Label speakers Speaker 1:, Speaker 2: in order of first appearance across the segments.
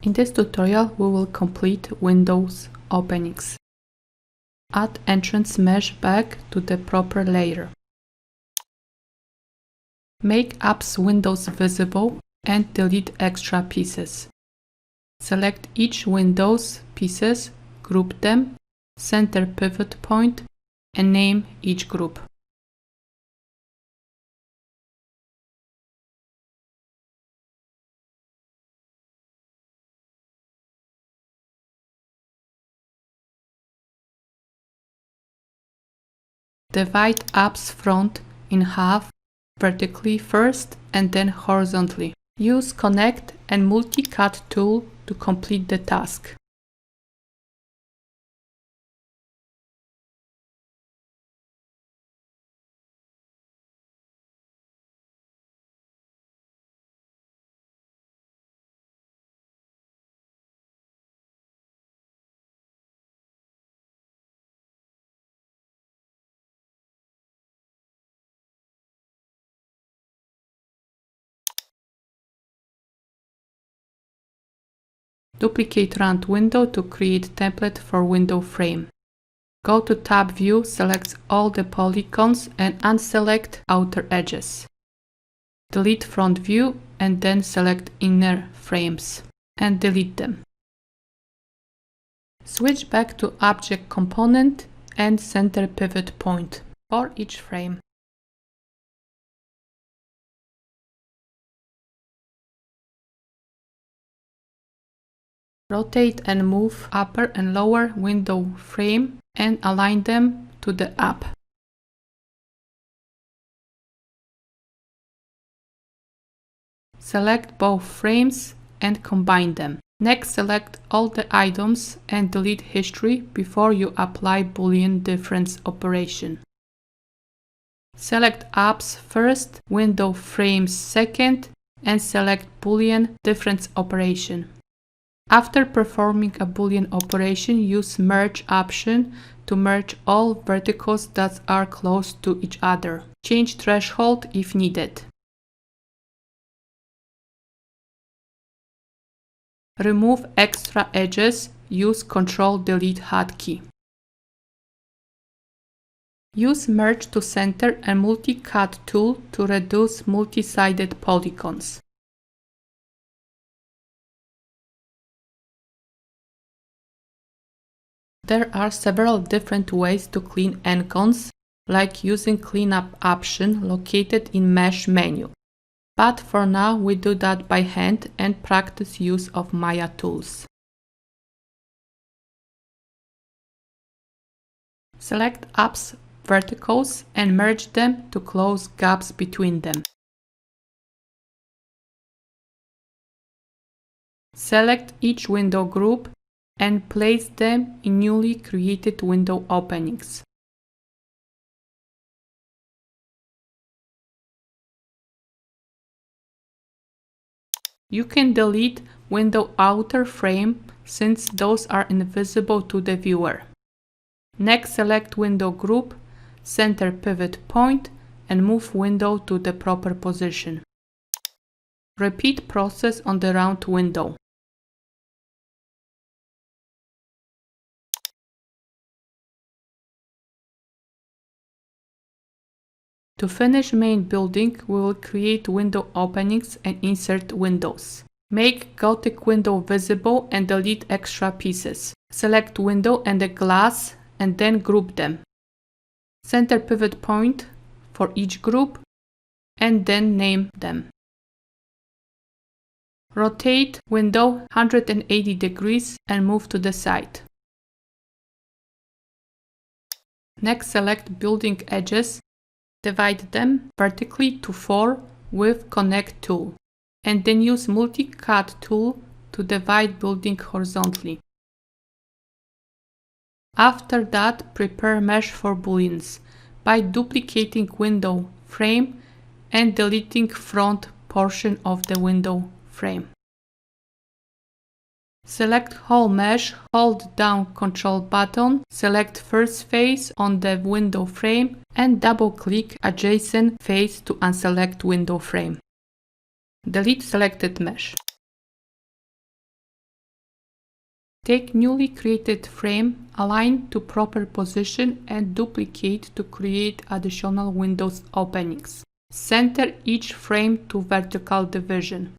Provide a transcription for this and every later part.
Speaker 1: In this tutorial, we will complete windows openings. Add entrance mesh back to the proper layer. Make apps windows visible and delete extra pieces. Select each window's pieces, group them, center pivot point, and name each group. Divide app's front in half, vertically first and then horizontally. Use Connect and Multi-Cut tool to complete the task. Duplicate round window to create template for window frame. Go to Tab View, select all the polygons and unselect outer edges. Delete front view and then select inner frames and delete them. Switch back to Object Component and Center Pivot Point for each frame. Rotate and move upper and lower window frame and align them to the app. Select both frames and combine them. Next, select all the items and delete history before you apply Boolean difference operation. Select apps first, window frames second, and select Boolean difference operation. After performing a Boolean operation, use Merge option to merge all verticals that are close to each other. Change threshold if needed. Remove extra edges. Use Ctrl-Delete hotkey. Use Merge to Center and Multi-Cut tool to reduce multi-sided polygons. There are several different ways to clean icons, like using Cleanup option located in Mesh menu. But for now, we do that by hand and practice use of Maya tools. Select apps verticals and merge them to close gaps between them. Select each window group and place them in newly created window openings. You can delete window outer frame since those are invisible to the viewer. Next, select window group, center pivot point, and move window to the proper position. Repeat process on the round window. To finish main building, we will create window openings and insert windows. Make Gothic window visible and delete extra pieces. Select window and a glass and then group them. Center pivot point for each group and then name them. Rotate window 180 degrees and move to the side. Next, select building edges. Divide them vertically to 4 with Connect tool, and then use Multi-Cut tool to divide building horizontally. After that, prepare mesh for booleans by duplicating window frame and deleting front portion of the window frame. Select whole mesh, hold down Ctrl button, select first face on the window frame and double-click adjacent face to unselect window frame. Delete selected mesh. Take newly created frame, align to proper position and duplicate to create additional windows openings. Center each frame to vertical division.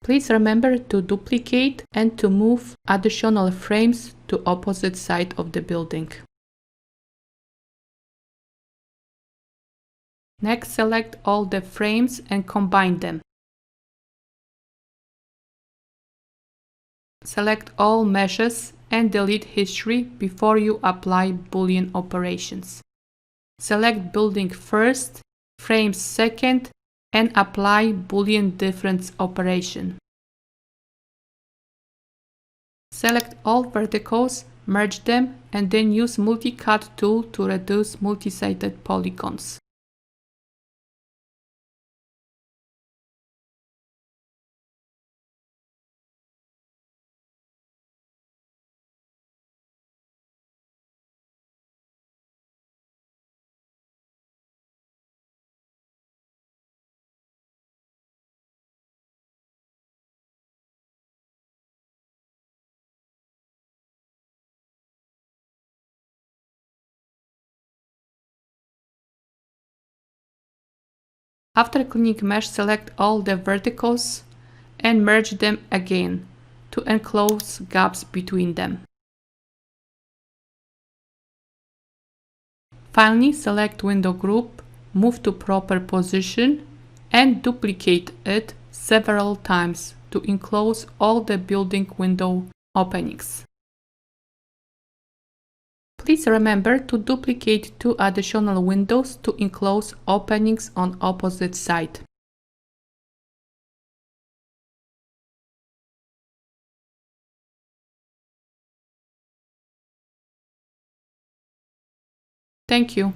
Speaker 1: Please remember to duplicate and to move additional frames to opposite side of the building. Next, select all the frames and combine them. Select all meshes and delete history before you apply Boolean operations. Select building first, frames second, and apply Boolean difference operation. Select all verticals, merge them, and then use multi-cut tool to reduce multi-sided polygons. After cleaning mesh, select all the verticals and merge them again to enclose gaps between them. Finally, select window group, move to proper position and duplicate it several times to enclose all the building window openings. Please remember to duplicate 2 additional windows to enclose openings on opposite side. Thank you.